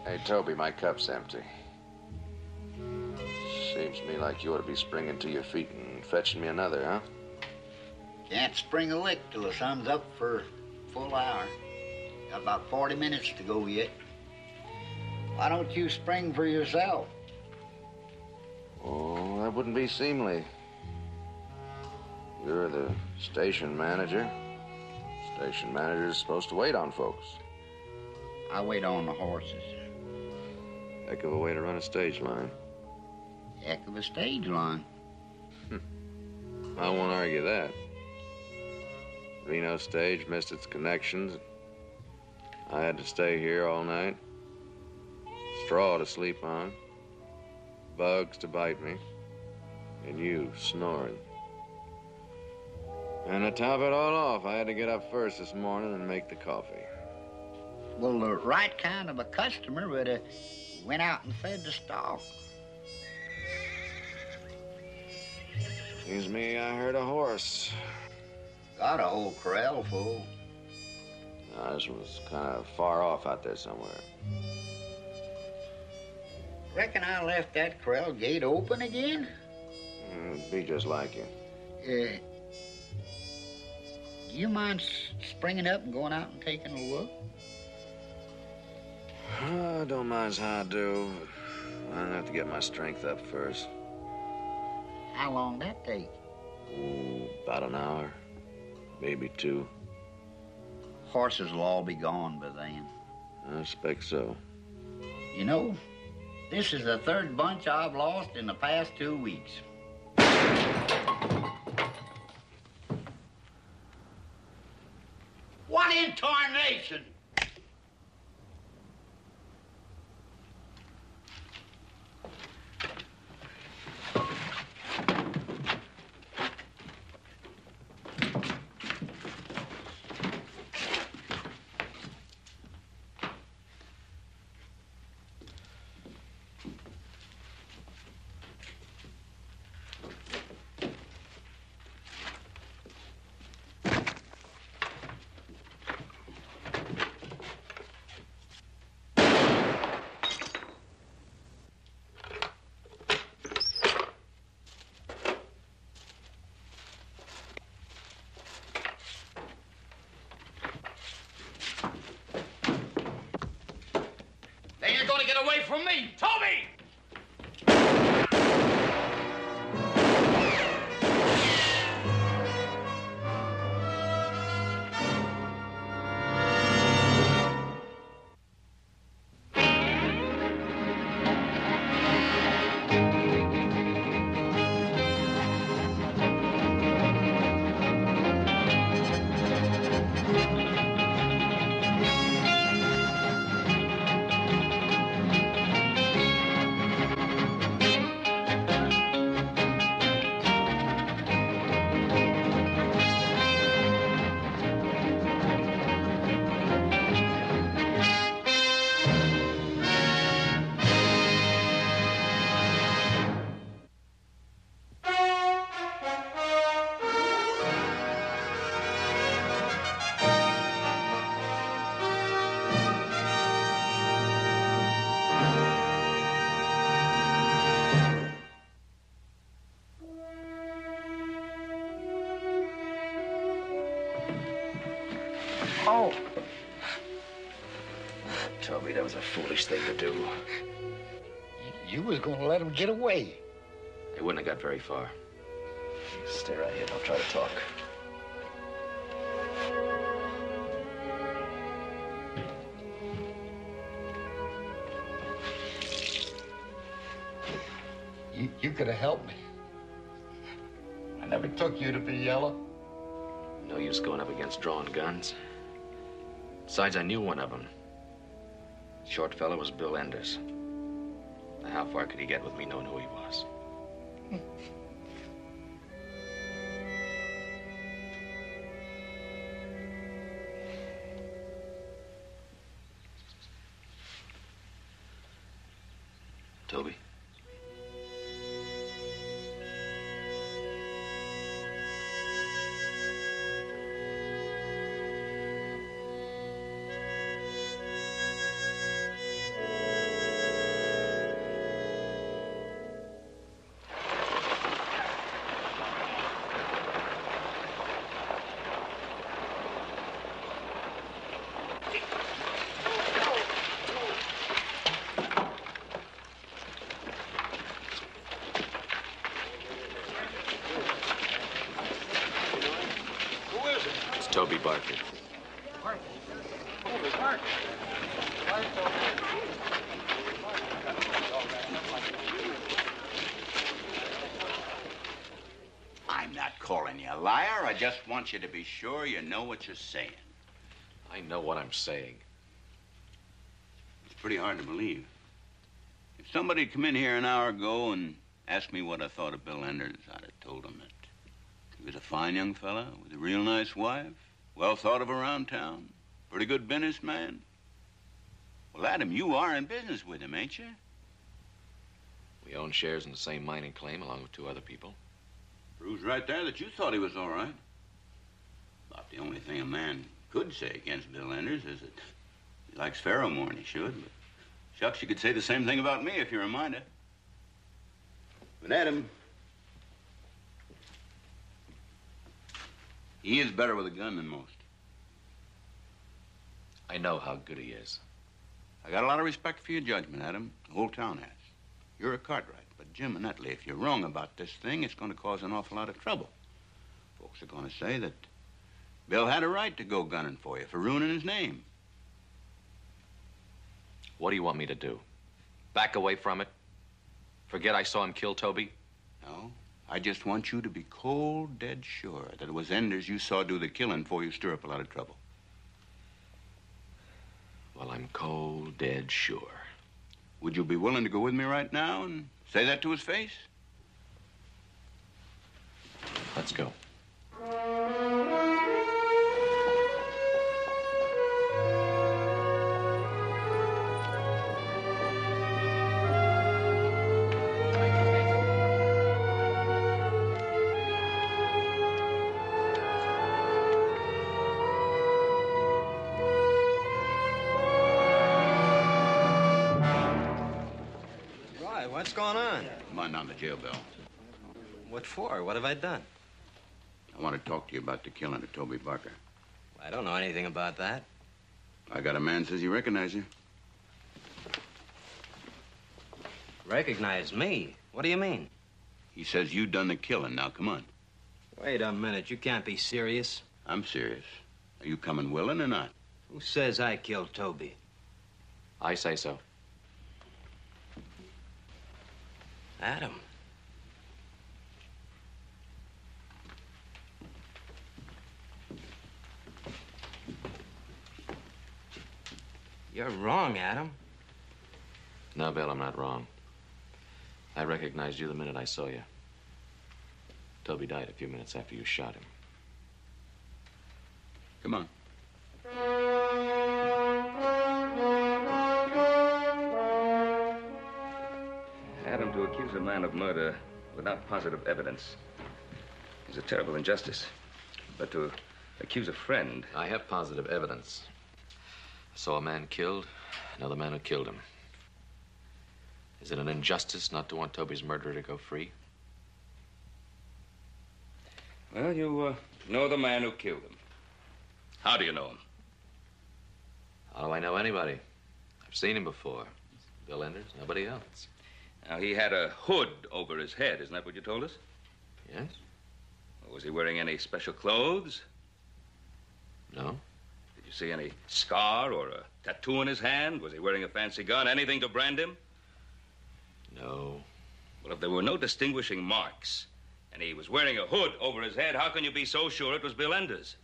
Hey, Toby, my cup's empty. Seems to me like you ought to be springing to your feet and fetching me another, huh? Can't spring a lick till the sun's up for a full hour. Got about 40 minutes to go yet. Why don't you spring for yourself? Oh, that wouldn't be seemly. You're the station manager. Station manager's supposed to wait on folks. I wait on the horses. Heck of a way to run a stage line. Heck of a stage line. I won't argue that. Reno stage missed its connections. I had to stay here all night. Straw to sleep on. Bugs to bite me. And you snoring. And to top it all off, I had to get up first this morning and make the coffee. Well, the right kind of a customer would have went out and fed the stock. Seems me I heard a horse. Got a whole corral full. No, this was kind of far off out there somewhere. Reckon I left that corral gate open again? It'd be just like you. Do you mind springing up and going out and taking a look? I don't mind how I do. I'll have to get my strength up first. How long that take? About an hour, maybe 2. Horses will all be gone by then. I expect so. You know, this is the 3rd bunch I've lost in the past 2 weeks. What in tarnation? You're gonna get away from me, Toby! Oh. Toby, that was a foolish thing to do. You was gonna let him get away. They wouldn't have got very far. Stay right here. Don't try to talk. You could have helped me. I never took you to be yellow. No use going up against drawn guns. Besides, I knew one of them. Short fellow was Bill Enders. Now, how far could he get with me knowing who he was? Toby? Toby Barker. Toby Barker? I'm not calling you a liar. I just want you to be sure you know what you're saying. I know what I'm saying. It's pretty hard to believe. If somebody had come in here an hour ago and asked me what I thought of Bill Enders, I'd have told him that he was a fine young fella with a real nice wife, well thought of around town, pretty good businessman. Well, Adam, you are in business with him, ain't you? We own shares in the same mining claim along with 2 other people. Proves right there that you thought he was all right. About the only thing a man could say against Bill Enders is that he likes Pharaoh more than he should. But shucks, you could say the same thing about me if you're a minder. But Adam, he is better with a gun than most. I know how good he is. I got a lot of respect for your judgment, Adam. The whole town has. You're a Cartwright. But Jim and Nutley, if you're wrong about this thing, it's going to cause an awful lot of trouble. Folks are going to say that Bill had a right to go gunning for you for ruining his name. What do you want me to do? Back away from it? Forget I saw him kill Toby? No, I just want you to be cold, dead sure that it was Enders you saw do the killing before you stir up a lot of trouble. Well, I'm cold, dead sure. Would you be willing to go with me right now and say that to his face? Let's go. What's going on? Come on down to jail, Bill. What for? What have I done? I want to talk to you about the killing of Toby Barker. I don't know anything about that. I got a man says he recognized you. Recognize me? What do you mean? He says you done the killing. Now, come on. Wait a minute. You can't be serious. I'm serious. Are you coming willing or not? Who says I killed Toby? I say so. Adam. You're wrong, Adam. No, Bill, I'm not wrong. I recognized you the minute I saw you. Toby died a few minutes after you shot him. Come on. Adam, to accuse a man of murder without positive evidence is a terrible injustice. But to accuse a friend... I have positive evidence. I saw a man killed, another man who killed him. Is it an injustice not to want Toby's murderer to go free? Well, you know the man who killed him. How do you know him? How do I know anybody? I've seen him before. Bill Enders, nobody else. Now, he had a hood over his head. Isn't that what you told us? Yes? Was he wearing any special clothes? No? Did you see any scar or a tattoo on his hand? Was he wearing a fancy gun? Anything to brand him? No. Well, if there were no distinguishing marks, and he was wearing a hood over his head, how can you be so sure it was Bill Enders?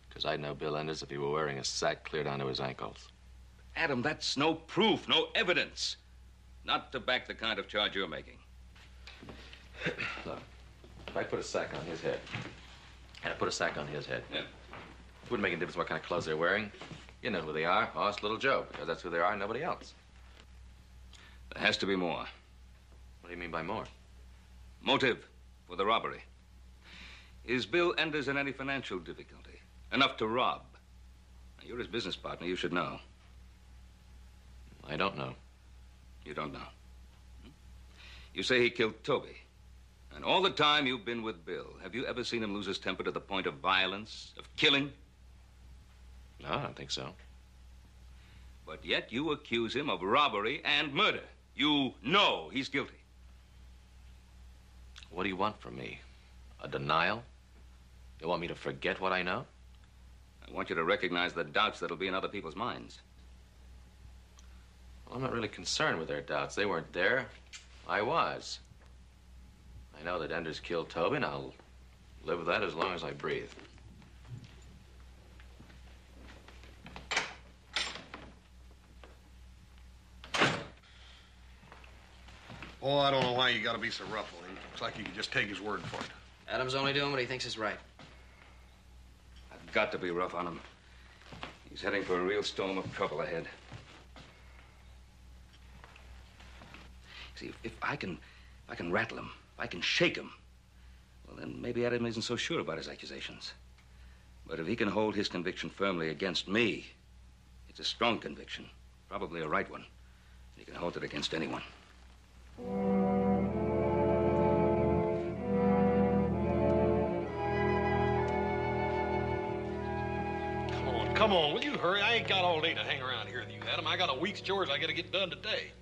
Because I'd know Bill Enders if he were wearing a sack clear down to his ankles. Adam, that's no proof, no evidence. Not to back the kind of charge you're making. Look, if I put a sack on his head, and I put a sack on his head, Yeah. it wouldn't make any difference what kind of clothes they're wearing. You know who they are. Oh, it's Little Joe, because that's who they are and nobody else. There has to be more. What do you mean by more? Motive for the robbery. Is Bill Enders in any financial difficulty? Enough to rob? Now, you're his business partner. You should know. I don't know. You don't know. You say he killed Toby. And all the time you've been with Bill, have you ever seen him lose his temper to the point of violence, of killing? No, I don't think so. But yet you accuse him of robbery and murder. You know he's guilty. What do you want from me? A denial? You want me to forget what I know? I want you to recognize the doubts that'll be in other people's minds. Well, I'm not really concerned with their doubts. They weren't there. I was. I know that Enders killed Toby, and I'll live with that as long as I breathe. Oh, I don't know why you gotta be so rough on him. Looks like you could just take his word for it. Adam's only doing what he thinks is right. I've got to be rough on him. He's heading for a real storm of trouble ahead. See, if I can rattle him, if I can shake him, well, then maybe Adam isn't so sure about his accusations. But if he can hold his conviction firmly against me, it's a strong conviction, probably a right one. He can hold it against anyone. Come on, will you hurry? I ain't got all day to hang around here with you, Adam. I got a week's chores I gotta get done today.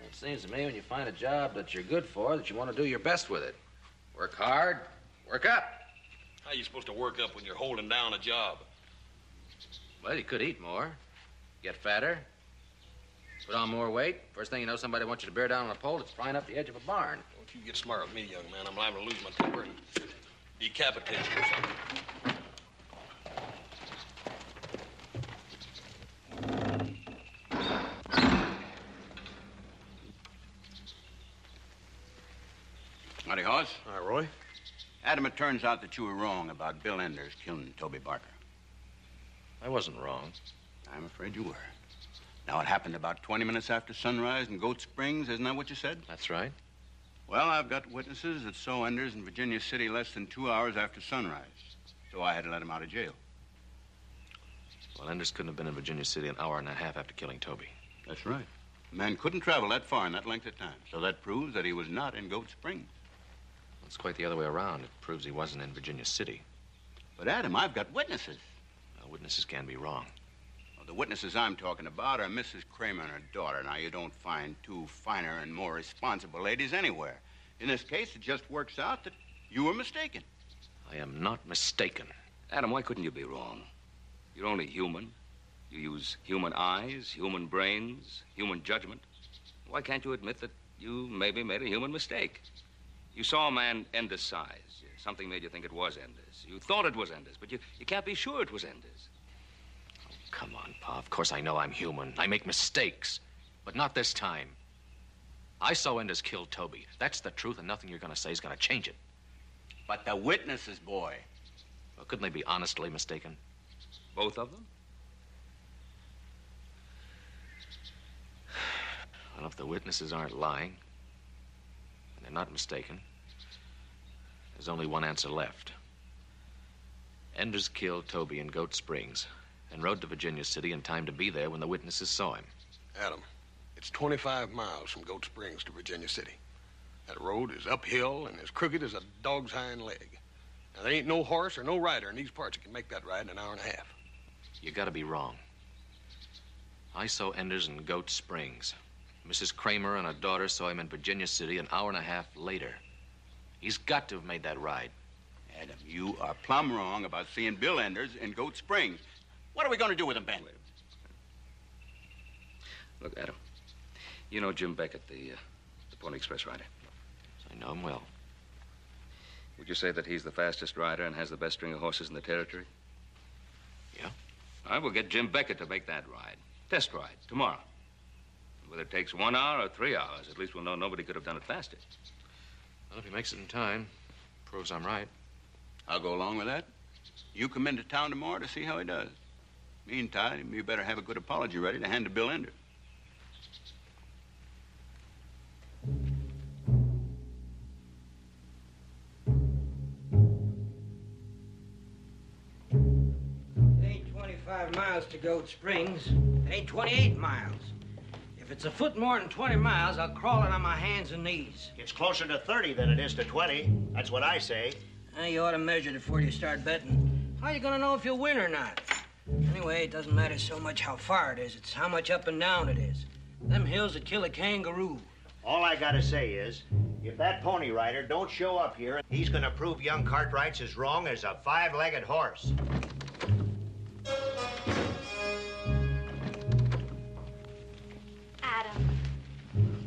It seems to me when you find a job that you're good for, that you want to do your best with it. Work hard, work up. How you supposed to work up when you're holding down a job? Well, you could eat more, get fatter, put on more weight. First thing you know, somebody wants you to bear down on a pole that's flying up the edge of a barn. Don't you get smart with me, young man. I'm liable to lose my temper and decapitate you or something. Howdy, Hoss. All right, Roy. Adam, it turns out that you were wrong about Bill Enders killing Toby Barker. I wasn't wrong. I'm afraid you were. Now, it happened about 20 minutes after sunrise in Goat Springs, isn't that what you said? That's right. Well, I've got witnesses that saw Enders in Virginia City less than 2 hours after sunrise, so I had to let him out of jail. Well, Enders couldn't have been in Virginia City an hour and a half after killing Toby. That's right. The man couldn't travel that far in that length of time, so that proves that he was not in Goat Springs. It's quite the other way around. It proves he wasn't in Virginia City. But, Adam, I've got witnesses. Well, witnesses can be wrong. Well, the witnesses I'm talking about are Mrs. Kramer and her daughter. Now, you don't find two finer and more responsible ladies anywhere. In this case, it just works out that you were mistaken. I am not mistaken. Adam, why couldn't you be wrong? You're only human. You use human eyes, human brains, human judgment. Why can't you admit that you maybe made a human mistake? You saw a man Enders' size. Something made you think it was Enders. You thought it was Enders, but you can't be sure it was Enders. Oh, come on, Pa. Of course I know I'm human. I make mistakes. But not this time. I saw Enders kill Toby. That's the truth, and nothing you're going to say is going to change it. But the witnesses, boy. Well, couldn't they be honestly mistaken? Both of them? Well, if the witnesses aren't lying, and they're not mistaken, there's only one answer left. Enders killed Toby in Goat Springs and rode to Virginia City in time to be there when the witnesses saw him. Adam, it's 25 miles from Goat Springs to Virginia City. That road is uphill and as crooked as a dog's hind leg. Now, there ain't no horse or no rider in these parts that can make that ride in an hour and a half. You gotta be wrong. I saw Enders in Goat Springs. Mrs. Kramer and her daughter saw him in Virginia City an hour and a half later. He's got to have made that ride. Adam, you are plumb wrong about seeing Bill Enders in Goat Springs. What are we going to do with him, Ben? Look, Adam, you know Jim Beckett, the Pony Express rider. I know him well. Would you say that he's the fastest rider and has the best string of horses in the territory? Yeah. I will get Jim Beckett to make that ride. Test ride, tomorrow. Whether it takes 1 hour or 3 hours, at least we'll know nobody could have done it faster. Well, if he makes it in time, proves I'm right. I'll go along with that. You come into town tomorrow to see how he does. Meantime, you better have a good apology ready to hand to Bill Enders. It ain't 25 miles to Goat Springs. It ain't 28 miles. If it's a foot more than 20 miles, I'll crawl it on my hands and knees. It's closer to 30 than it is to 20. That's what I say. You ought to measure it before you start betting. How are you gonna know if you'll win or not? Anyway, it doesn't matter so much how far it is. It's how much up and down it is. Them hills that kill a kangaroo. All I gotta say is, if that pony rider don't show up here, he's gonna prove young Cartwright's as wrong as a 5-legged horse.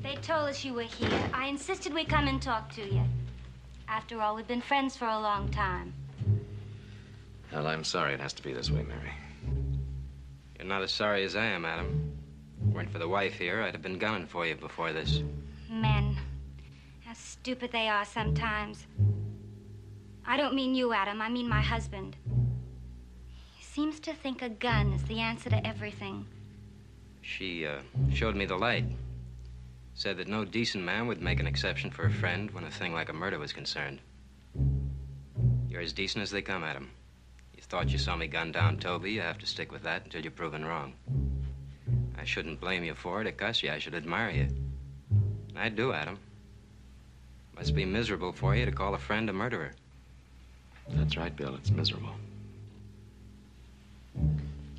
They told us you were here. I insisted we come and talk to you. After all, we've been friends for a long time. Well, I'm sorry it has to be this way, Mary. You're not as sorry as I am, Adam. If it weren't for the wife here, I'd have been gunning for you before this. Men. How stupid they are sometimes. I don't mean you, Adam. I mean my husband. He seems to think a gun is the answer to everything. She showed me the light. Said that no decent man would make an exception for a friend when a thing like a murder was concerned. You're as decent as they come, Adam. You thought you saw me gun down Toby. You have to stick with that until you're proven wrong. I shouldn't blame you for it or cuss you. I should admire you. And I do, Adam. Must be miserable for you to call a friend a murderer. That's right, Bill. It's miserable.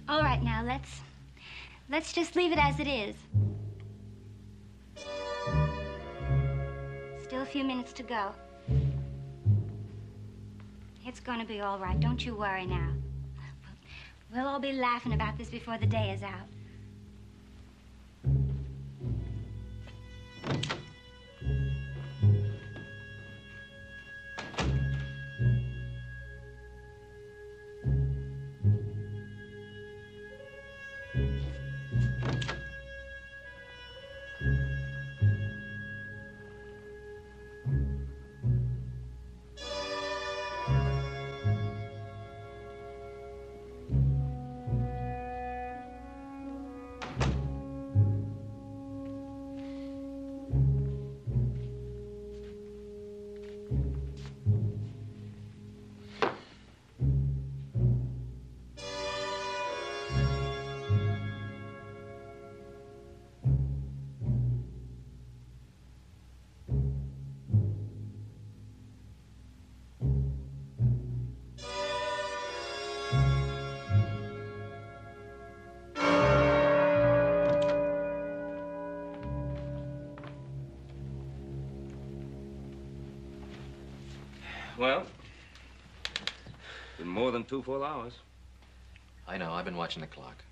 All right, now, let's just leave it as it is. Still a few minutes to go. It's going to be all right. Don't you worry now. We'll all be laughing about this before the day is out. Well, been more than 2 full hours. I know. I've been watching the clock.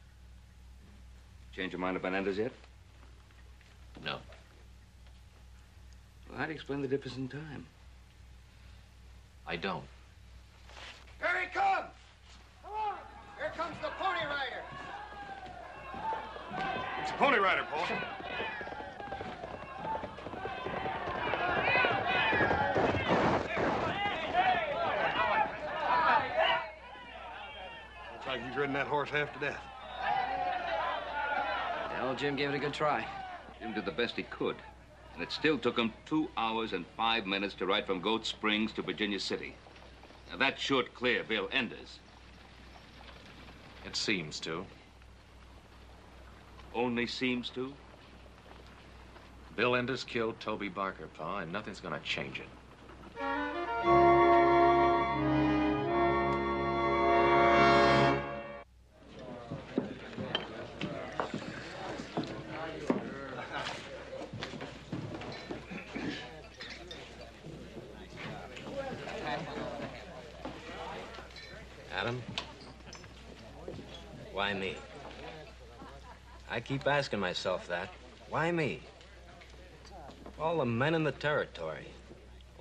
Change your mind about Bonanza yet? No. Well, how do you explain the difference in time? I don't. Here he comes! Come on! Here comes the Pony Rider! It's a Pony Rider, Paul. Looks like he's ridden that horse half to death. Well, Jim gave it a good try. Jim did the best he could. And it still took him 2 hours and 5 minutes to ride from Goat Springs to Virginia City. Now, that should clear Bill Enders. It seems to. Only seems to? Bill Enders killed Toby Barker, Pa, and nothing's gonna change it. Adam? Why me? I keep asking myself that. Why me? All the men in the territory.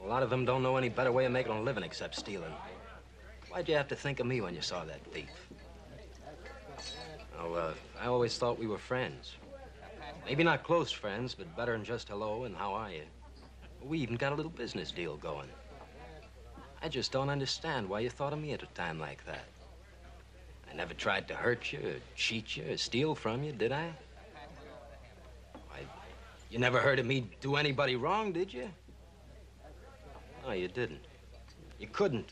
A lot of them don't know any better way of making a living except stealing. Why'd you have to think of me when you saw that thief? Oh, I always thought we were friends. Maybe not close friends, but better than just hello and how are you. We even got a little business deal going. I just don't understand why you thought of me at a time like that. I never tried to hurt you or cheat you or steal from you, did I? Why, you never heard of me do anybody wrong, did you? No, you didn't. You couldn't.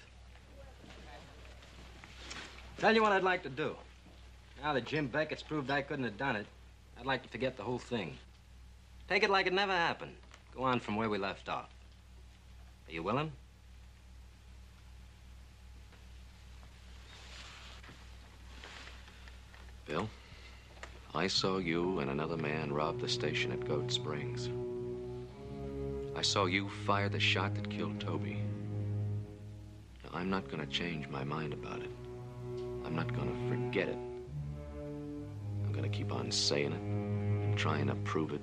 Tell you what I'd like to do. Now that Jim Beckett's proved I couldn't have done it, I'd like to forget the whole thing. Take it like it never happened. Go on from where we left off. Are you willing? Bill, I saw you and another man rob the station at Goat Springs. I saw you fire the shot that killed Toby. Now, I'm not gonna change my mind about it. I'm not gonna forget it. I'm gonna keep on saying it and trying to prove it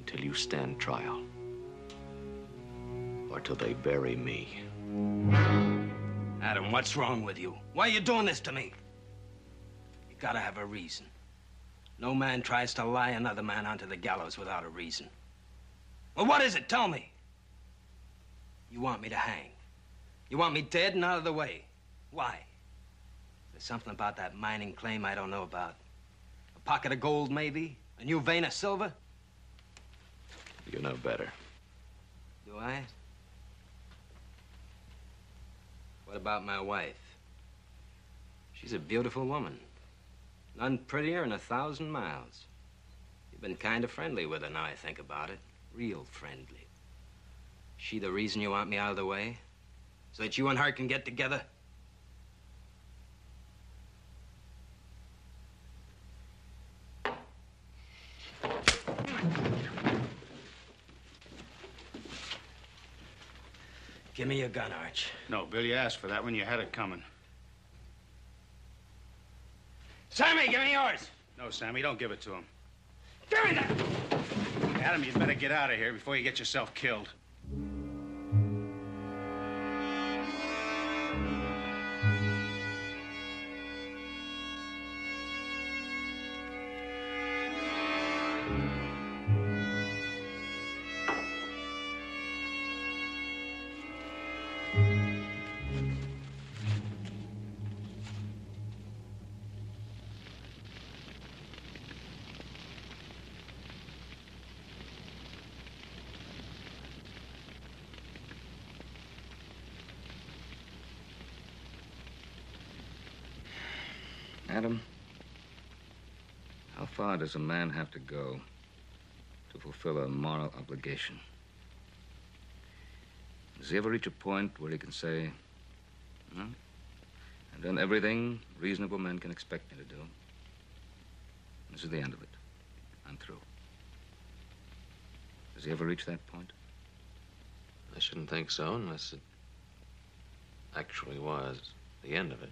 until you stand trial. Or till they bury me. Adam, what's wrong with you? Why are you doing this to me? You gotta have a reason. No man tries to lie another man onto the gallows without a reason. Well, what is it? Tell me. You want me to hang. You want me dead and out of the way. Why? There's something about that mining claim I don't know about. A pocket of gold, maybe? A new vein of silver? You know better. Do I? What about my wife? She's a beautiful woman. None prettier in 1,000 miles. You've been kind of friendly with her now I think about it. Real friendly. She the reason you want me out of the way? So that you and her can get together? Give me your gun, Arch. No, Bill, you asked for that when you had it coming. Sammy, give me yours! No, Sammy, don't give it to him. Give me that! Adam, you'd better get out of here before you get yourself killed. Adam, how far does a man have to go to fulfill a moral obligation? Does he ever reach a point where he can say, no, I've done everything reasonable men can expect me to do. This is the end of it. I'm through. Does he ever reach that point? I shouldn't think so unless it actually was the end of it.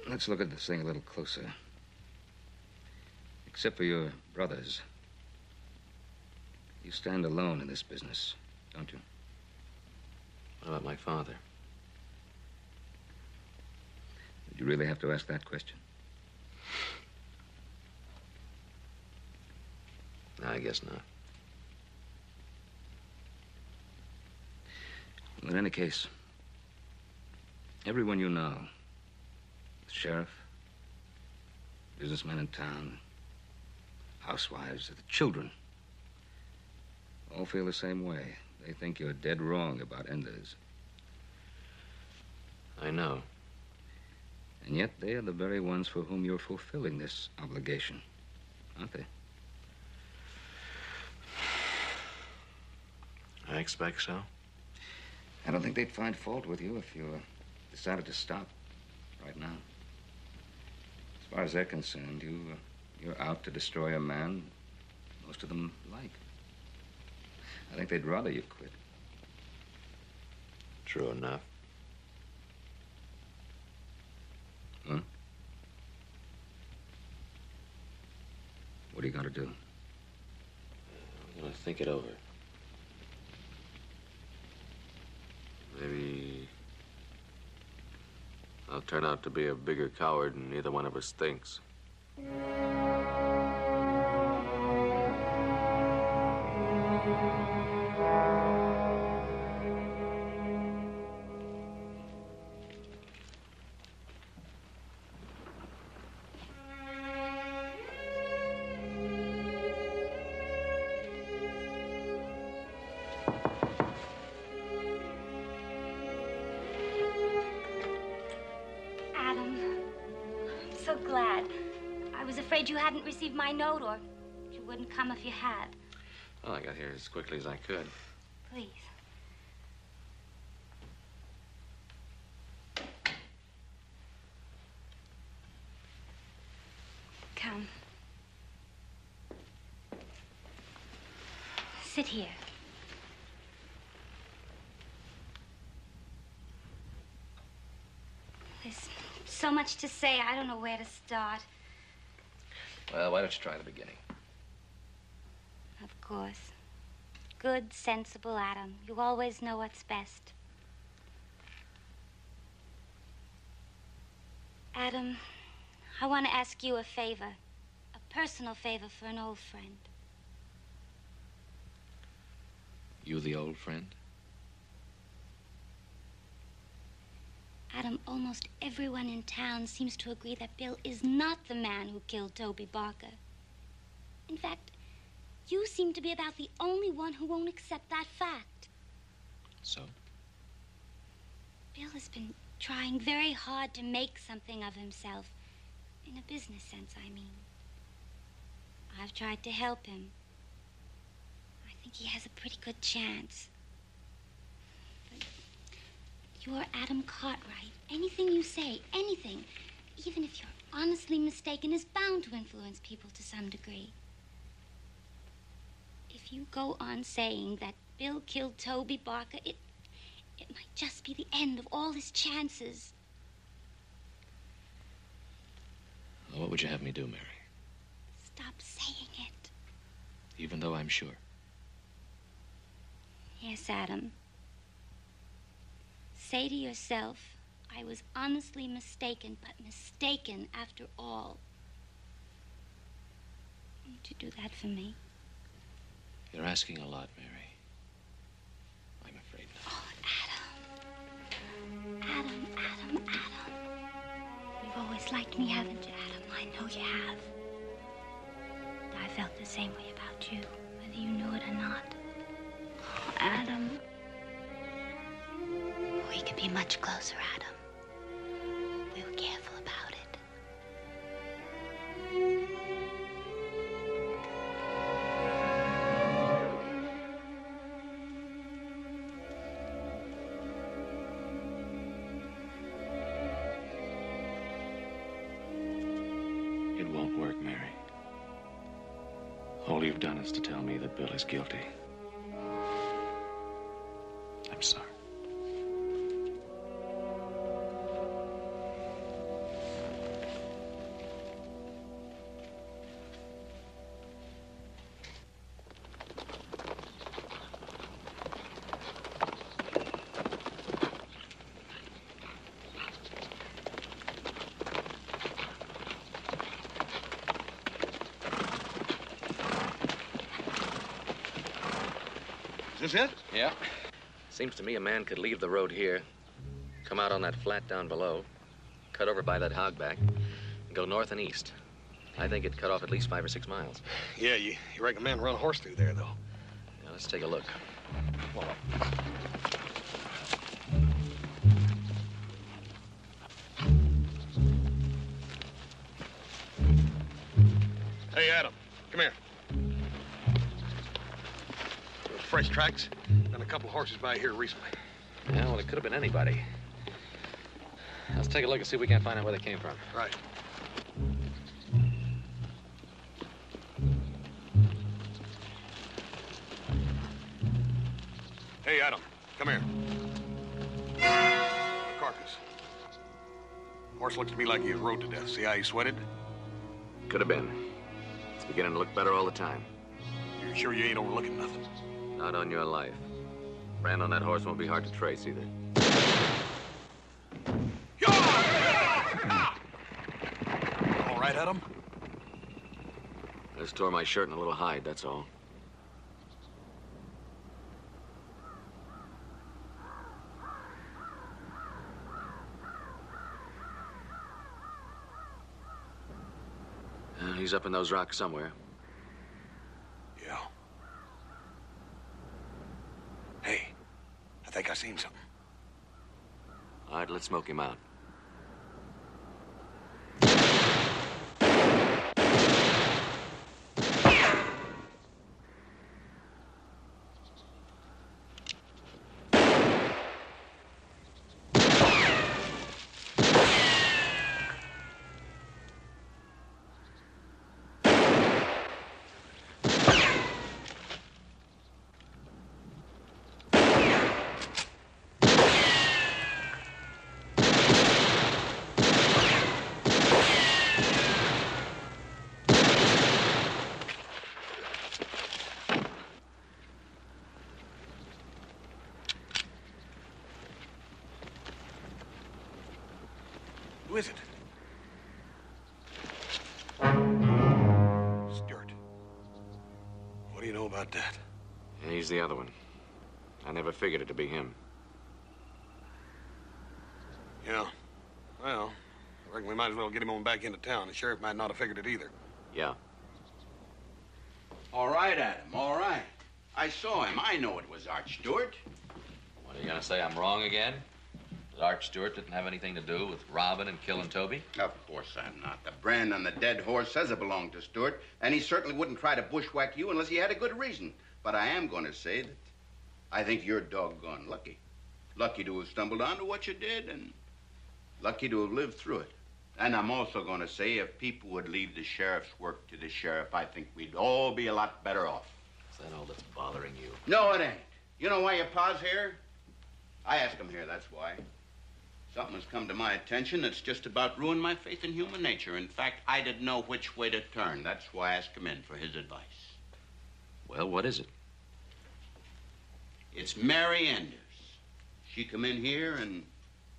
Let's look at this thing a little closer. Except for your brothers, you stand alone in this business, don't you? What about my father? Did you really have to ask that question? No, I guess not. Well, in any case, everyone you know, the sheriff, businessmen in town, housewives, the children, all feel the same way. They think you're dead wrong about Enders. I know. And yet they are the very ones for whom you're fulfilling this obligation, aren't they? I expect so. I don't think they'd find fault with you if you decided to stop right now. As far as they're concerned, you're out to destroy a man most of them like. I think they'd rather you quit. True enough. Huh? What are you going to do? I'm going to think it over. Maybe I'll turn out to be a bigger coward than either one of us thinks. You hadn't received my note, or you wouldn't come if you had. Well, I got here as quickly as I could. Please. Come. Sit here. There's so much to say, I don't know where to start. Well, why don't you try the beginning? course. Good, sensible Adam. You always know what's best. Adam, I want to ask you a favor. A personal favor for an old friend. You the old friend? Adam, almost everyone in town seems to agree that Bill is not the man who killed Toby Barker. In fact, you seem to be about the only one who won't accept that fact. So? Bill has been trying very hard to make something of himself. In a business sense, I mean. I've tried to help him. I think he has a pretty good chance. But you're Adam Cartwright. Anything you say, anything, even if you're honestly mistaken, is bound to influence people to some degree. If you go on saying that Bill killed Toby Barker, it might just be the end of all his chances. Well, what would you have me do, Mary? Stop saying it. Even though I'm sure. Yes, Adam. Say to yourself, I was honestly mistaken, but mistaken after all. Won't you do that for me? You're asking a lot, Mary. I'm afraid not. Oh, Adam. Adam. You've always liked me, haven't you, Adam? I know you have. I felt the same way about you, whether you knew it or not. Oh, Adam. We could be much closer, Adam. We were careful about it. It won't work, Mary. All you've done is to tell me that Bill is guilty. I'm sorry. Is this it? Yeah. Seems to me a man could leave the road here, come out on that flat down below, cut over by that hogback, and go north and east. I think it'd cut off at least 5 or 6 miles. Yeah, you reckon a man run a horse through there, though? Yeah, let's take a look. Well, hey, Adam, come here. Fresh tracks. Done a couple of horses by here recently. yeah, well, it could have been anybody. Let's take a look and see if we can't find out where they came from. Right. Hey, Adam, come here. A carcass. Horse looks to me like he was rode to death. See how he sweated? Could have been. It's beginning to look better all the time. You're sure you ain't overlooking nothing? Not on your life. Brand on that horse won't be hard to trace either. All right, Adam? I just tore my shirt and a little hide, that's all. He's up in those rocks somewhere. Yeah. Hey, I think I seen something. All right, let's smoke him out. Who is it? Stewart. What do you know about that? Yeah, he's the other one. I never figured it to be him. Yeah. Well, I reckon we might as well get him on back into town. The sheriff might not have figured it either. Yeah. All right, Adam, all right. I saw him. I know it was Art Stewart. What, are you gonna say I'm wrong again? That Art Stewart didn't have anything to do with robbing and killing Toby? Of course I'm not. The brand on the dead horse says it belonged to Stewart, and he certainly wouldn't try to bushwhack you unless he had a good reason. But I am going to say that I think you're doggone lucky. Lucky to have stumbled onto what you did, and lucky to have lived through it. And I'm also going to say if people would leave the sheriff's work to the sheriff, I think we'd all be a lot better off. Is that all that's bothering you? No, it ain't. You know why your pa's here? I asked him here, that's why. Something has come to my attention that's just about ruined my faith in human nature. In fact, I didn't know which way to turn. That's why I asked him in for his advice. Well, what is it? It's Mary Enders. She come in here and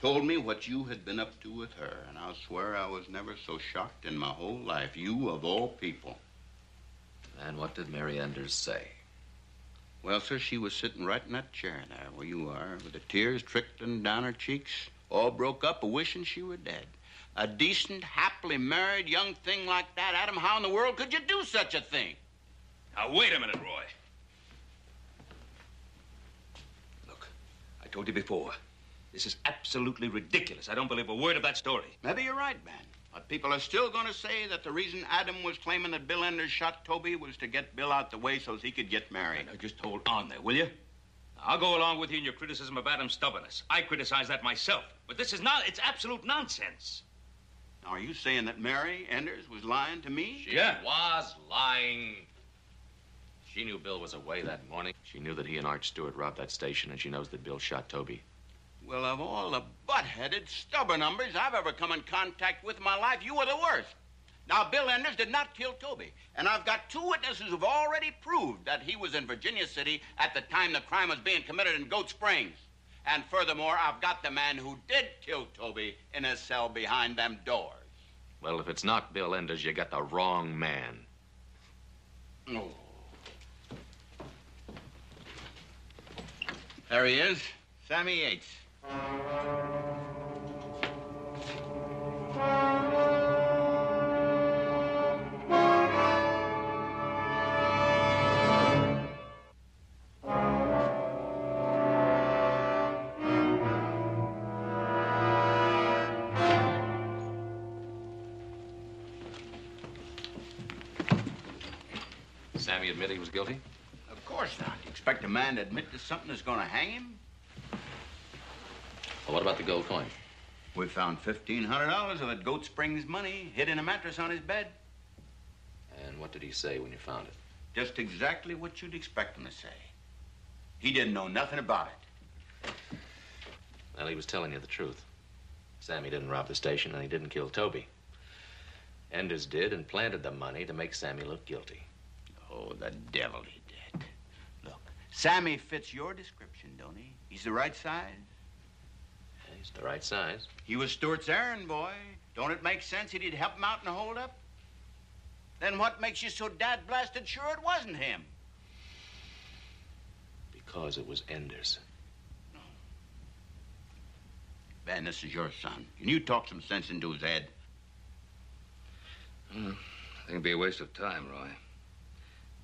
told me what you had been up to with her, and I'll swear I was never so shocked in my whole life. You, of all people. And what did Mary Enders say? Well, sir, she was sitting right in that chair there where you are, with the tears trickling down her cheeks, all broke up, a-wishing she were dead. A decent, happily married young thing like that, Adam, how in the world could you do such a thing? Now, wait a minute, Roy. Look, I told you before, this is absolutely ridiculous. I don't believe a word of that story. Maybe you're right, man. But people are still going to say that the reason Adam was claiming that Bill Enders shot Toby was to get Bill out the way so he could get married. Now, just hold on there, will you? I'll go along with you in your criticism of Adam's stubbornness. I criticize that myself. But this is not, it's absolute nonsense. Now, are you saying that Mary Enders was lying to me? She was lying. She knew Bill was away that morning. She knew that he and Art Stewart robbed that station, and she knows that Bill shot Toby. Well, of all the butt-headed, stubborn numbers I've ever come in contact with in my life, you were the worst. Now, Bill Enders did not kill Toby, and I've got two witnesses who've already proved that he was in Virginia City at the time the crime was being committed in Goat Springs. And furthermore, I've got the man who did kill Toby in his cell behind them doors. Well, if it's not Bill Enders, you got the wrong man. Oh. There he is, Sammy Yates. Sammy admit he was guilty? Of course not. You expect a man to admit to something that's going to hang him? Well, what about the gold coin? We found $1,500 of that Goat Springs money hid in a mattress on his bed. And what did he say when you found it? Just exactly what you'd expect him to say. He didn't know nothing about it. Well, he was telling you the truth. Sammy didn't rob the station, and he didn't kill Toby. Enders did and planted the money to make Sammy look guilty. Oh, the devil he did. Look, Sammy fits your description, don't he? He's the right size. Yeah, he's the right size. He was Stewart's errand boy. Don't it make sense that he'd help him out in the holdup? Then what makes you so dad-blasted sure it wasn't him? Because it was Enders. Ben, this is your son. Can you talk some sense into his head? I think it'd be a waste of time, Roy.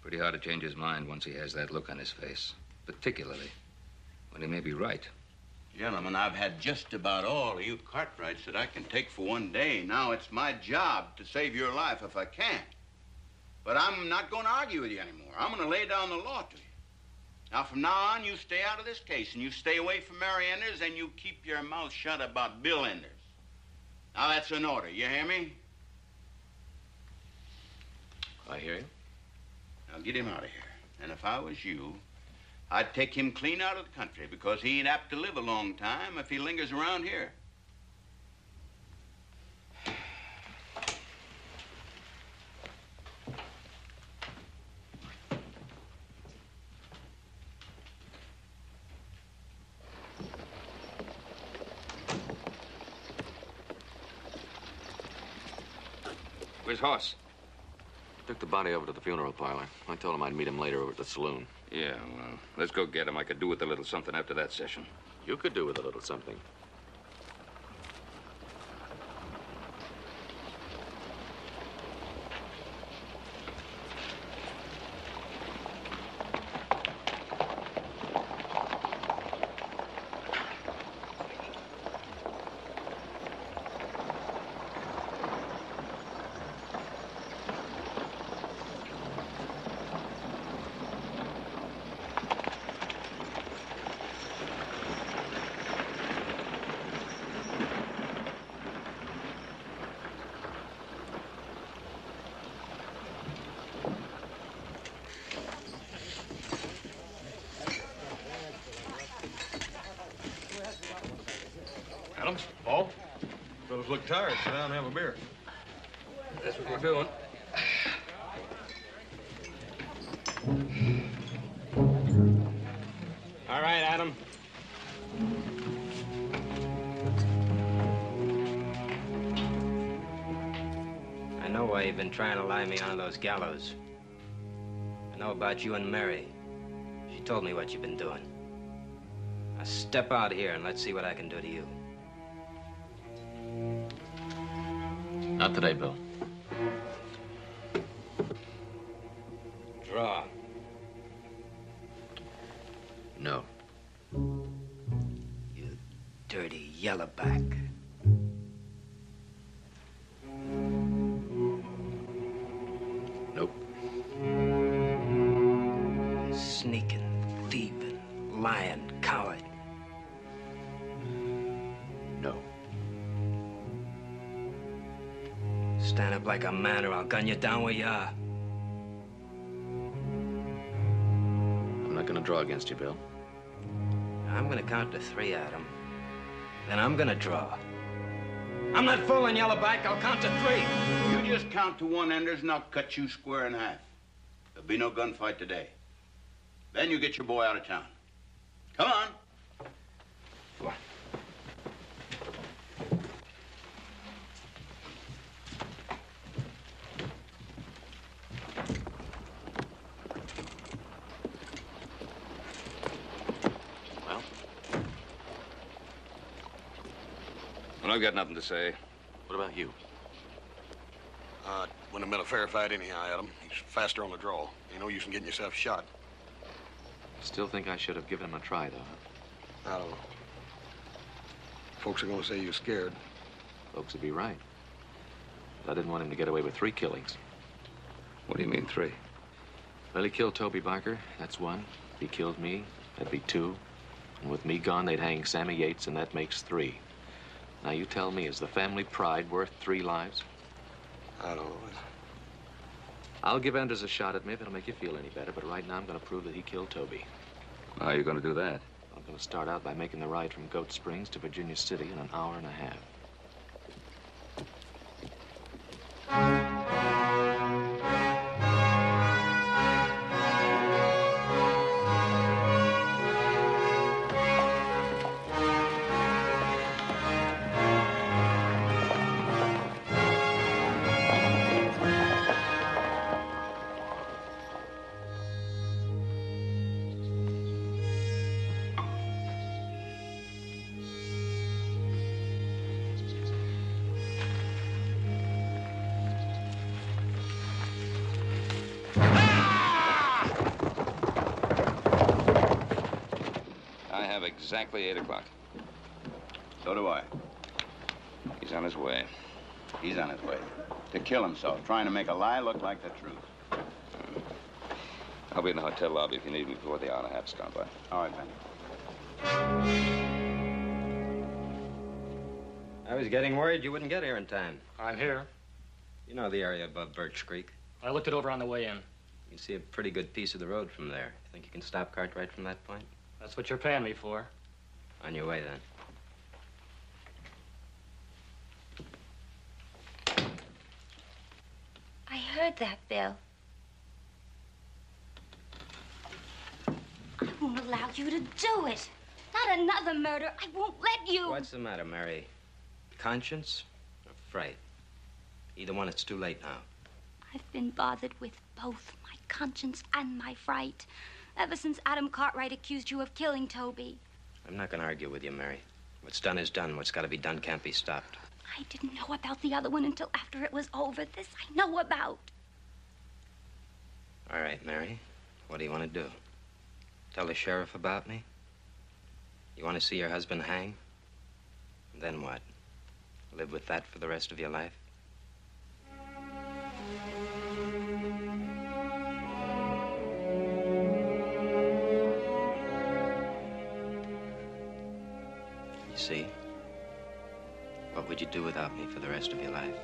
Pretty hard to change his mind once he has that look on his face. Particularly when he may be right. Gentlemen, I've had just about all of you Cartwrights that I can take for one day. Now it's my job to save your life if I can. But I'm not going to argue with you anymore. I'm going to lay down the law to you. Now, from now on, you stay out of this case, and you stay away from Mary Enders, and you keep your mouth shut about Bill Enders. Now, that's an order. You hear me? I hear you. Now, get him out of here. And if I was you, I'd take him clean out of the country, because he ain't apt to live a long time if he lingers around here. Where's Hoss? Took the body over to the funeral parlor. I told him I'd meet him later over at the saloon. Yeah, well, let's go get him. I could do with a little something after that session. You could do with a little something. Adams, Paul, fellas look tired. Sit down and have a beer. That's what we're doing. All right, Adam. I know why you've been trying to lie me onto those gallows. I know about you and Mary. She told me what you've been doing. Now step out here and let's see what I can do to you. Not today, Bill. Draw. No. You dirty yellowback. Nope. Sneaking, thieving, lying coward. No. Stand up like a man or I'll gun you down where you are. I'm not gonna draw against you, Bill. I'm gonna count to 3, Adam. Then I'm gonna draw. I'm not fooling, Yellowback. I'll count to 3. You just count to 1, Enders, and I'll cut you square in half. There'll be no gunfight today. Then you get your boy out of town. Come on. Come on. Well, I've got nothing to say. What about you? Wouldn't have been a fair fight anyhow, Adam. He's faster on the draw. Ain't no use in getting yourself shot. Still think I should have given him a try, though. I don't know. Folks are gonna say you're scared. Folks would be right. But I didn't want him to get away with 3 killings. What do you mean, 3? Well, he killed Toby Barker. That's 1. If he killed me, that'd be 2. And with me gone, they'd hang Sammy Yates, and that makes 3. Now, you tell me, is the family pride worth 3 lives? I don't know. I'll give Enders a shot at me if it'll make you feel any better, but right now I'm going to prove that he killed Toby. How are you going to do that? I'm going to start out by making the ride from Goat Springs to Virginia City in an hour and a half. Exactly 8 o'clock. So do I. He's on his way. He's on his way. To kill himself, trying to make a lie look like the truth. I'll be in the hotel lobby if you need me before the hour and a half's gone by. All right, then. I was getting worried you wouldn't get here in time. I'm here. You know the area above Birch Creek. I looked it over on the way in. You can see a pretty good piece of the road from there. Think you can stop Cartwright from that point? That's what you're paying me for. On your way, then. I heard that, Bill. I won't allow you to do it. Not another murder. I won't let you. What's the matter, Mary? Conscience or fright? Either one, it's too late now. I've been bothered with both my conscience and my fright ever since Adam Cartwright accused you of killing Toby. I'm not going to argue with you, Mary. What's done is done. What's got to be done can't be stopped. I didn't know about the other one until after it was over. This I know about. All right, Mary. What do you want to do? Tell the sheriff about me? You want to see your husband hang? Then what? Live with that for the rest of your life? You see? What would you do without me for the rest of your life?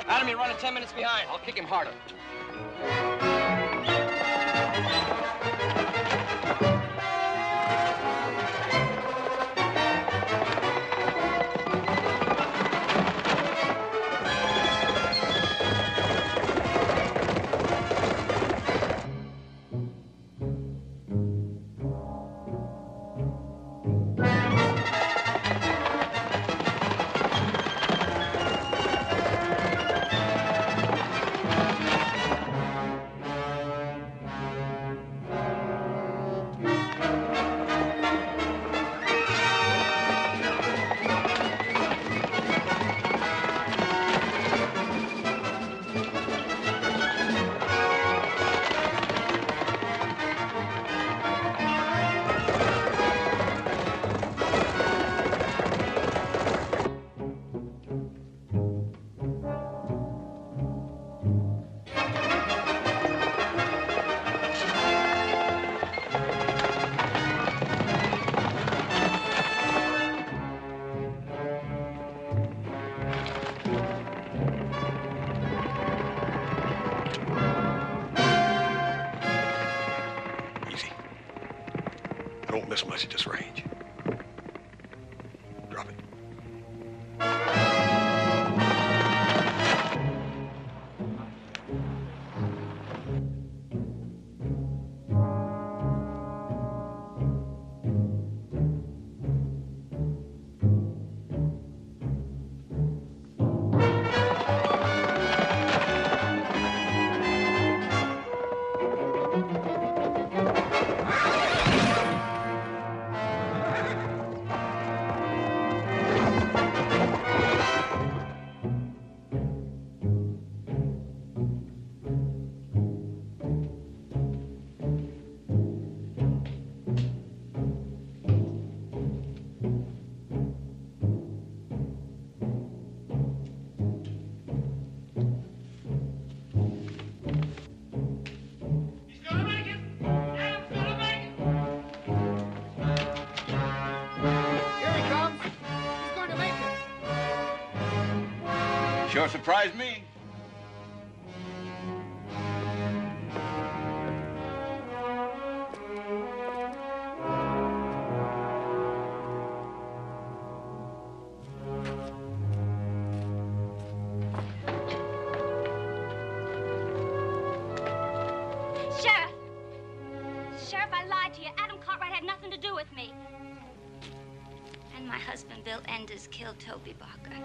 Adam, you're running 10 minutes behind. I'll kick him harder. Don't miss much at this range. Drop it. Sure surprised me. Sheriff, I lied to you. Adam Cartwright had nothing to do with me. And My husband, Bill Enders, killed Toby Barker.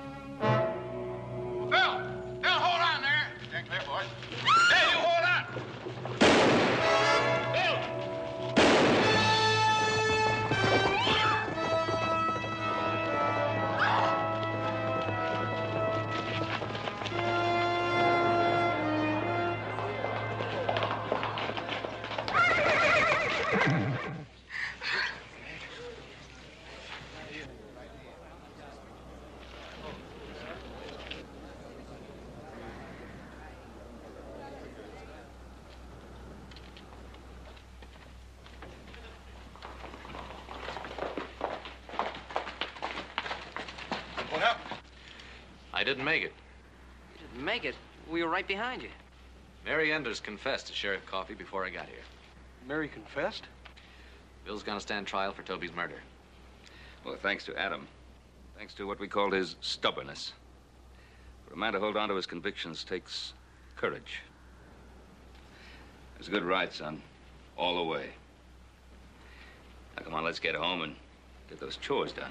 Bill! Bill, hold on there! Stand clear, boys. Hey, you hold on! Bill! I didn't make it. You didn't make it? We were right behind you. Mary Enders confessed to Sheriff Coffey before I got here. Mary confessed? Bill's gonna stand trial for Toby's murder. Well, thanks to Adam. Thanks to what we called his stubbornness. For a man to hold on to his convictions takes courage. It's a good ride, son. All the way. Now, come on, let's get home and get those chores done.